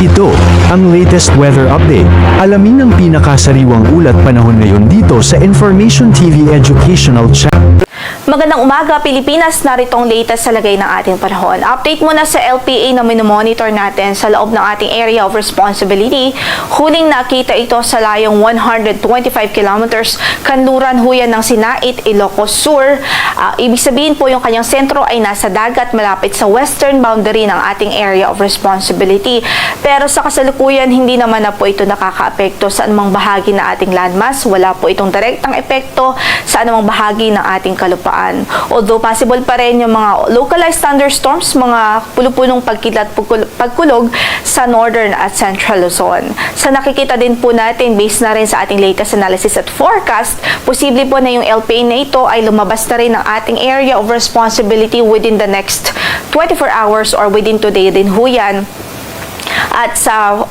Ito, ang latest weather update. Alamin ang pinakasariwang ulat panahon ngayon dito sa Information TV Educational Channel. Magandang umaga, Pilipinas. Narito ang latest sa lagay ng ating panahon. Update muna sa LPA na minomonitor natin sa loob ng ating area of responsibility. Huling nakita ito sa layong 125 kilometers kanluran huyan ng Sinait, Ilocos Sur. Ibig sabihin po yung kanyang sentro ay nasa dagat malapit sa western boundary ng ating area of responsibility. Pero sa kasalukuyan, hindi naman na po ito nakakaapekto sa anumang bahagi ng ating landmass. Wala po itong direktang epekto sa anumang bahagi ng ating kalupaan. Although possible pa rin yung mga localized thunderstorms, mga pulo-pulong pagkilat pagkulog sa northern at central Luzon. Sa nakikita din po natin, based na rin sa ating latest analysis at forecast, posible po na yung LPA na ito ay lumabas na rin ng ating area of responsibility within the next 24 hours or within today din ho yan. At sa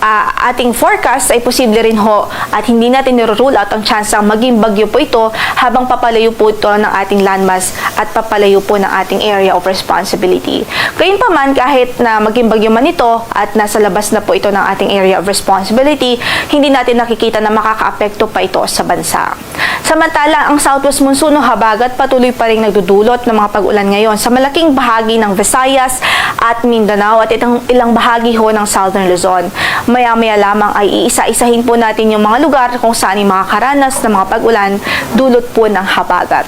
ating forecast ay posible rin ho at hindi natin niro-rule out ang chance ang maging bagyo po ito habang papalayo po ito ng ating landmass at papalayo po ng ating area of responsibility. Gayunpaman, kahit na maging bagyo man ito at nasa labas na po ito ng ating area of responsibility, hindi natin nakikita na makakaapekto pa ito sa bansa. Samantala, ang southwest monsoon o habagat patuloy pa rin nagdudulot ng mga pag-ulan ngayon sa malaking bahagi ng Visayas at Mindanao at ilang bahagi ho ng Southern Luzon. Maya-maya lamang ay iisa-isahin po natin yung mga lugar kung saan yung mga karanas ng mga pag-ulan dulot po ng habagat.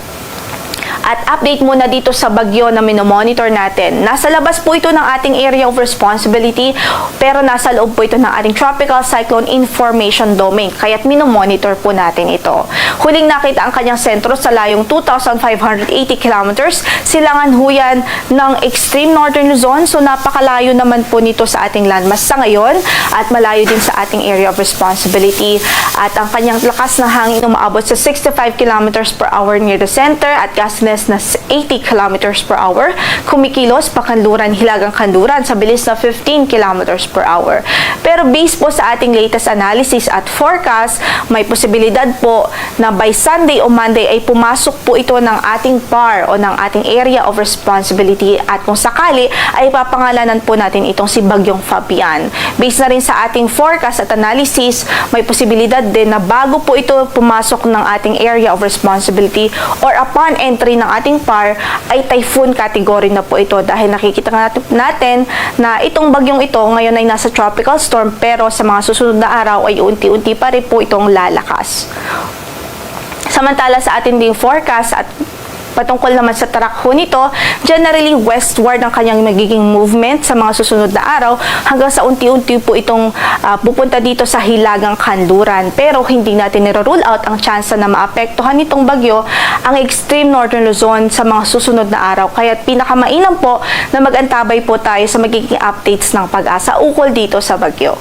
At update muna dito sa bagyo na minomonitor natin. Nasa labas po ito ng ating area of responsibility pero nasa loob po ito ng ating Tropical Cyclone Information Domain kaya't minomonitor po natin ito. Huling nakita ang kanyang sentro sa layong 2,580 kilometers, silangan huyan ng extreme northern Luzon, so napakalayo naman po nito sa ating landmass sa ngayon at malayo din sa ating area of responsibility. At ang kanyang lakas ng hangin umaabot sa 65 kilometers per hour near the center at gustiness na 80 kilometers per hour. Kumikilos pakanluran hilagang kanluran sa bilis na 15 kilometers per hour. Pero based po sa ating latest analysis at forecast, may posibilidad po na by Sunday o Monday ay pumasok po ito ng ating PAR o ng ating area of responsibility at kung sakali ay papangalanan po natin itong si Bagyong Fabian. Based na rin sa ating forecast at analysis, may posibilidad din na bago po ito pumasok ng ating area of responsibility or upon entry ng ating PAR ay typhoon category na po ito dahil nakikita natin na itong bagyong ito ngayon ay nasa tropical storm pero sa mga susunod na araw ay unti-unti pa rin po itong lalakas. Samantala sa ating ding forecast at patungkol naman sa track ho nito, generally westward ang kanyang magiging movement sa mga susunod na araw hanggang sa unti-unti po itong pupunta dito sa hilagang kanluran. Pero hindi natin niro-rule out ang chance na maapektuhan nitong bagyo ang extreme northern Luzon sa mga susunod na araw. Kaya pinakamainam po na mag-antabay po tayo sa magiging updates ng Pag-asa ukol dito sa bagyo.